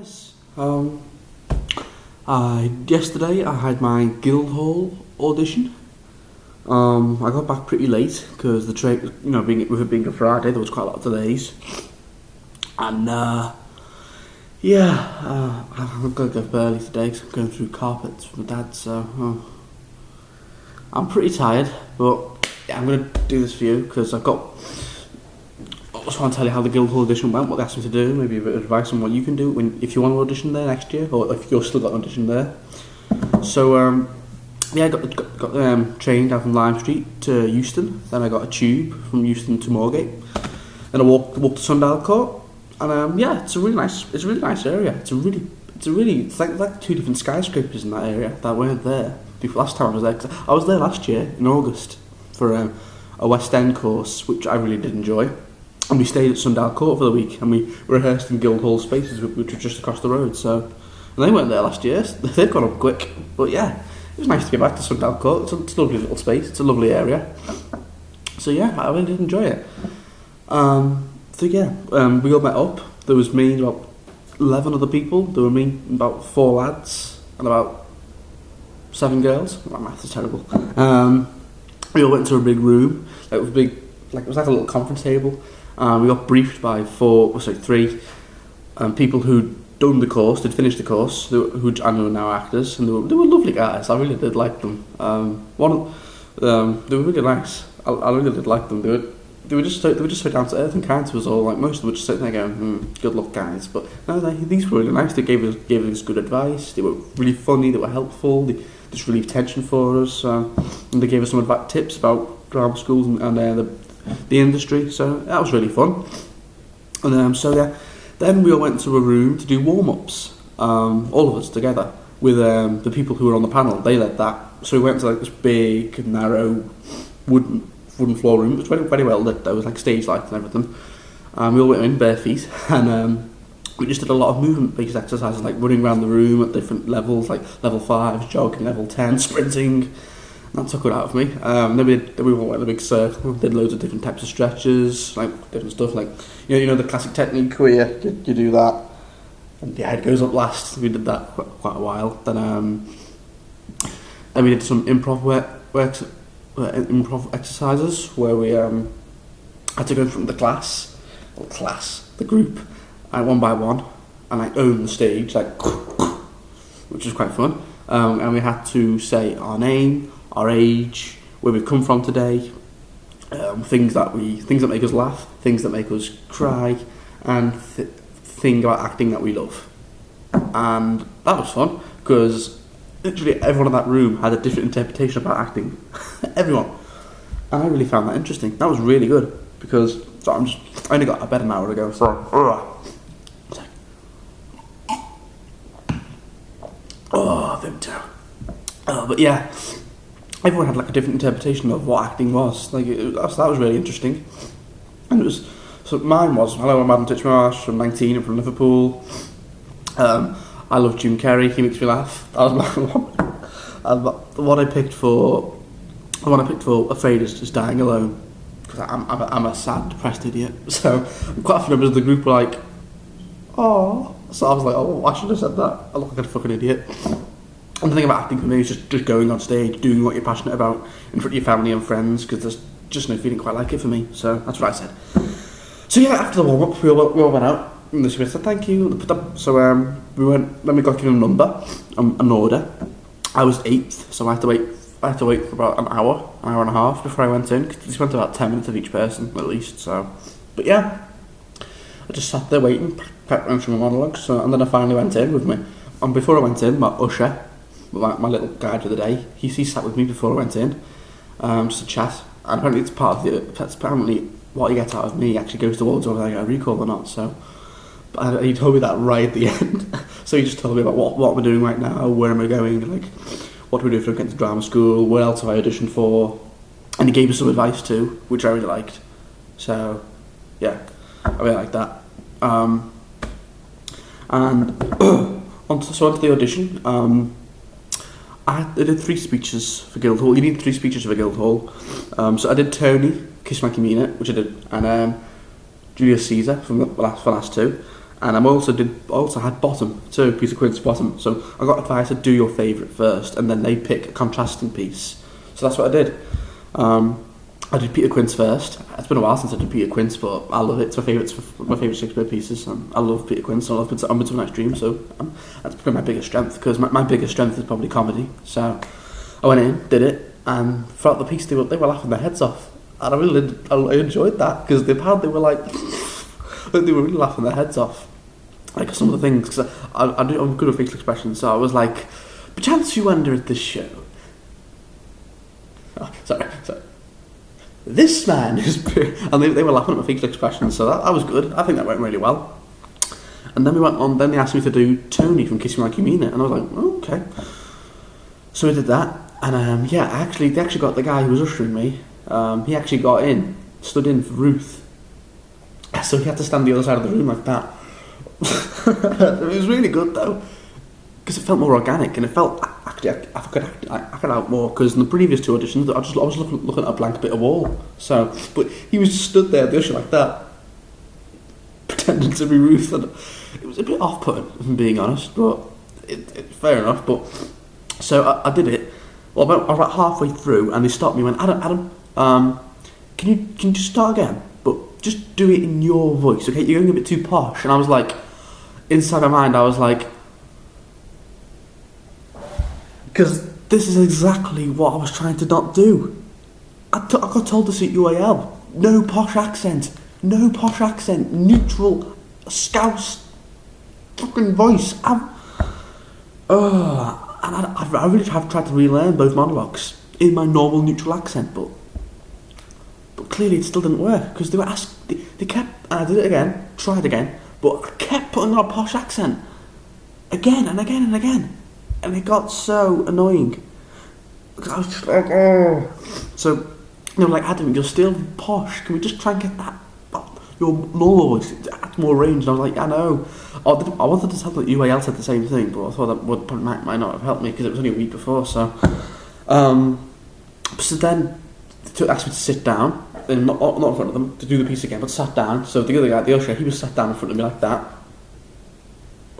guys. Yesterday I had my Guildhall audition. I got back pretty late because the train, with it being a Friday, there was quite a lot of delays. And I'm going to go early today because I'm going through carpets with my dad. So I'm pretty tired, but yeah, I'm going to do this for you because I just want to tell you how the Guildhall audition went, what they asked me to do, maybe a bit of advice on what you can do if you want to audition there next year, or if you've still got an audition there. So, I got trained down from Lime Street to Euston, then I got a tube from Euston to Moorgate, then I walked to Sundial Court, and it's a really nice area. It's like two different skyscrapers in that area that weren't there before last time I was there. 'Cause I was there last year in August for a West End course, which I really did enjoy. And we stayed at Sundial Court for the week, and we rehearsed in Guildhall Spaces, which were just across the road. So, and they weren't there last year. So they've gone up quick. But yeah, it was nice to get back to Sundial Court. It's a lovely little space. It's a lovely area. So yeah, I really did enjoy it. We all met up. There was me and about 11 other people. There were me and about 4 lads and about 7 girls. My math is terrible. We all went to a big room. It was like a little conference table. We got briefed by 3 people who'd done the course, they'd finished the course, who I know are now actors, and they were lovely guys. I really did like them. They were really nice. I really did like them. They were just so down to earth and kind to us all. Like most of them were just sitting there going, "Good luck, guys." But no, these were really nice. They gave us good advice. They were really funny. They were helpful. They just relieved tension for us, and they gave us some tips about drama schools and the industry, so that was really fun. And then we all went to a room to do warm-ups, all of us together, with the people who were on the panel. They led that, so we went to this big, narrow, wooden floor room. It was very, very well lit. There was stage lights and everything. We all went in bare feet, and we just did a lot of movement-based exercises, like running around the room at different levels, like level 5, jogging, level 10, sprinting. That took it out of me. Then we all went in a big circle, did loads of different types of stretches, like different stuff, like the classic technique where you do that and your head goes up last. We did that quite a while. Then we did some improv exercises where we had to go from the the group, one by one, and own the stage, which was quite fun. And we had to say our name, our age, where we've come from today, things that make us laugh, things that make us cry, and thing about acting that we love. And that was fun because literally everyone in that room had a different interpretation about acting. Everyone. And I really found that interesting. That was really good because I only got out of bed an hour ago, so Vimto. But yeah, everyone had a different interpretation of what acting was. That was really interesting. And mine was, hello, I'm Adam Titchmarsh from 19 and from Liverpool. I love Jim Carrey, he makes me laugh. That was my one. And the one I picked for Afraid is Just Dying Alone, because I'm a sad, depressed idiot. So quite a few members of the group were like, "Oh," so I was like, "Oh, I should have said that. I look like a fucking idiot." And the thing about acting for me is just going on stage, doing what you're passionate about in front of your family and friends, because there's just no feeling quite like it for me. So that's what I said. So yeah, after the warm-up, we all went out, and the spirit said thank you. So we went, then we got given a number, an order. I was 8th, so I had to wait for about an hour and a half before I went in, because they spent about 10 minutes of each person, at least. So, but yeah, I just sat there waiting, preparing for my monologue, and then I finally went in with me. And before I went in, my usher, my little guide of the day, he sat with me before I went in, just to chat. And apparently apparently what you get out of me actually goes towards whether I get a recall or not. So, but he told me that right at the end. So he just told me about what we're doing right now, where am I going, what do we do if we get to drama school, what else have I auditioned for, and he gave us some advice too, which I really liked. So yeah, I really liked that. Onto the audition. I did 3 speeches for Guildhall. You need 3 speeches for Guildhall. So I did Tony, Kiss Like You Mean It, which I did, and Julius Caesar from the last 2. And I also had bottom too, piece of quiz bottom. So I got advice to do your favourite first, and then they pick a contrasting piece. So that's what I did. I did Peter Quince first. It's been a while since I did Peter Quince, but I love it. It's my favourite Shakespeare pieces. I love Peter Quince. I love Midsummer Night's Dream. So that's probably my biggest strength, because my biggest strength is probably comedy. So I went in, did it, and throughout the piece they were laughing their heads off, and I enjoyed that, because they were like they were really laughing their heads off, like some of the things, because I'm good at facial expressions. So I was like, perchance you wonder at this show. Oh, sorry. This man is... And they were laughing at my facial expressions, so that was good. I think that went really well. And then we went on, then they asked me to do Tony from Kiss Me Like You Mean It, and I was like, oh, okay. So we did that, and they actually got the guy who was ushering me, he actually got in, stood in for Ruth. So he had to stand the other side of the room like that. It was really good though, because it felt more organic, and it felt actually I could act out more, because in the previous two auditions I was looking at a blank bit of wall. So, but he was just stood there at the usher like that, pretending to be Ruth, and it was a bit off-putting, if I'm being honest. But fair enough. But so I did it. Well, I was about halfway through, and they stopped me and went, Adam, can you just start again? But just do it in your voice, okay? You're going a bit too posh. And I was like, inside my mind, I was like, because this is exactly what I was trying to not do. I got told to sit UAL. No posh accent, neutral, scouse, fucking voice. And I really have tried to relearn both monologues in my normal neutral accent, but clearly it still didn't work, because they were they kept, and I did it again, tried again, but I kept putting on a posh accent again and again and again, and it got so annoying, because I was just like, oh. So they were like, Adam, you're still posh, can we just try and get that, your normal voice, add more range? And I was like, I know. I wanted to tell that UAL said the same thing, but I thought that might not have helped me, because it was only a week before. So then they asked me to sit down, and not in front of them, to do the piece again, but sat down. So the other guy, the usher, he was sat down in front of me like that,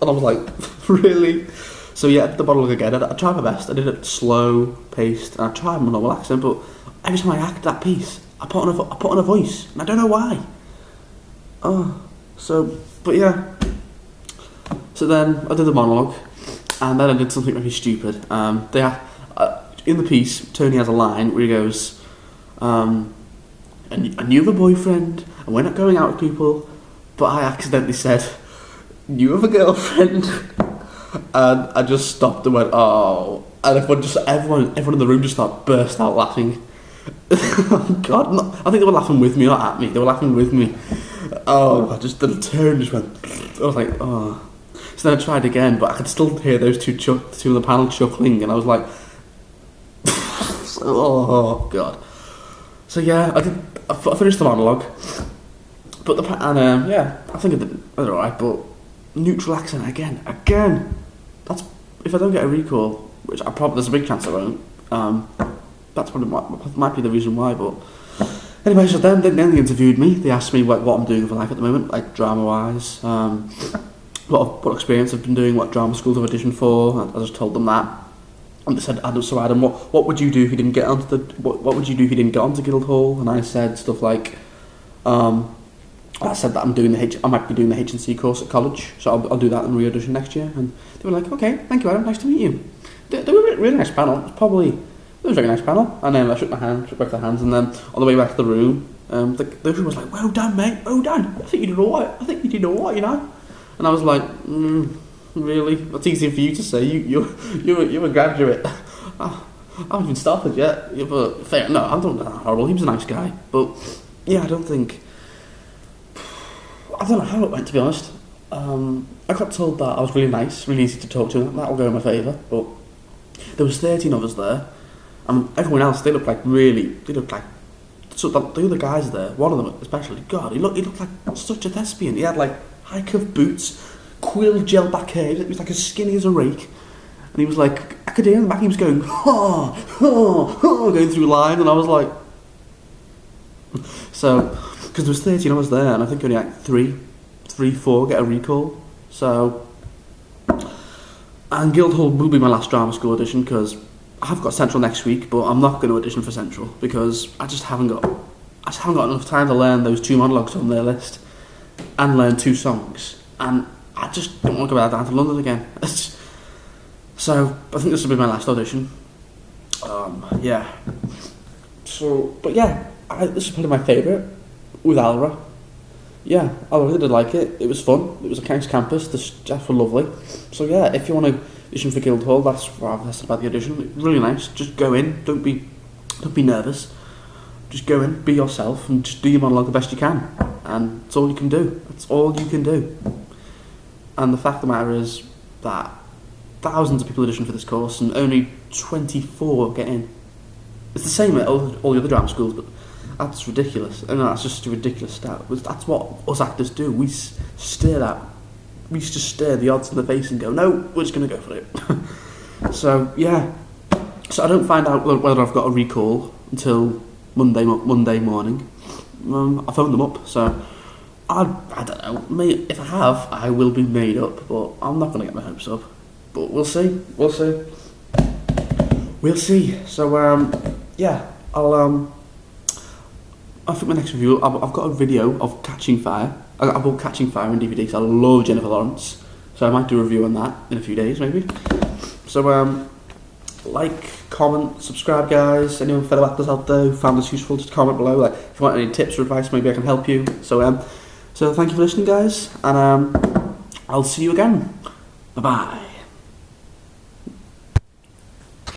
and I was like, really? So yeah, I did the monologue again. I tried my best. I did it slow paced, and I tried my normal accent, but every time I acted that piece, I put on a voice, and I don't know why. But yeah. So then I did the monologue, and then I did something really stupid. In the piece, Tony has a line where he goes, and you have a boyfriend, and we're not going out with people, but I accidentally said, you have a girlfriend, and I just stopped and went, oh, and everyone in the room just burst out laughing. Oh God, I think they were laughing with me, not at me, they were laughing with me. Oh, the turn just went, I was like, oh. So then I tried again, but I could still hear those two in the panel chuckling, and I was like, oh God. So yeah, I finished the monologue, but I think I did alright, but neutral accent again. That's, if I don't get a recall, which there's a big chance I won't. That's probably might be the reason why. But anyway, so then they interviewed me. They asked me what I'm doing for life at the moment, like drama wise. What experience I've been doing, what drama schools I've auditioned for. I just told them that, and they said, Adam, what would you do if you didn't get onto what would you do if you didn't get onto Guildhall? And I said stuff like, I said that I might be doing the H&C course at college, so I'll do that and re-audition next year. And they were like, okay, thank you, Adam, nice to meet you. They were a really nice panel. It was a very nice panel. And then I shook both their hands, and then on the way back to the room, the room was like, well done, mate, well done. I think you did alright, you know. And I was like, really? That's easy for you to say. You're a graduate. I haven't even started yet. Yeah, but fair, no, I don't know how horrible. He was a nice guy, but yeah, I don't know how it went, to be honest. I got told that I was really nice, really easy to talk to. That'll go in my favour. But there was 13 of us there, and everyone else, they looked like. So the other guys there, one of them especially, God, he looked like such a thespian. He had like high cuff boots, quill gel back hair. He was like as skinny as a rake, and he was like, I could hear in the back he was going, going through lines, and I was like, so because there was 13 of us there, and I think only like three 3, 4 get a recall. So, and Guildhall will be my last drama school audition because I've got Central next week, but I'm not going to audition for Central because I just haven't got enough time to learn those 2 monologues on their list and learn 2 songs, and I just don't want to go down to London again. So I think this will be my last audition. Yeah. So, but yeah, this is probably my favourite with Alra. Yeah, I really did like it. It was fun. It was a nice campus. The staff were lovely. So yeah, if you want to audition for Guildhall, that's what I've said about the audition. Really nice. Just go in. Don't be nervous. Just go in, be yourself, and just do your monologue the best you can. And that's all you can do. That's all you can do. And the fact of the matter is that thousands of people audition for this course, and only 24 get in. It's the same at all the other drama schools, but that's ridiculous. And that's just a ridiculous stat. That's what us actors do. We stare just stare the odds in the face and go, no, we're just going to go for it. So yeah. So I don't find out whether I've got a recall until Monday morning. I phoned them up, so I don't know. If I have, I will be made up, but I'm not going to get my hopes up. But we'll see. So yeah, I think my next review, I've got a video of Catching Fire. I bought Catching Fire on DVD because I love Jennifer Lawrence, so I might do a review on that in a few days maybe. So like, comment, subscribe guys. Anyone fellow actors out there who found this useful, just comment below. Like, if you want any tips or advice, maybe I can help you. So thank you for listening guys, and I'll see you again. Bye bye.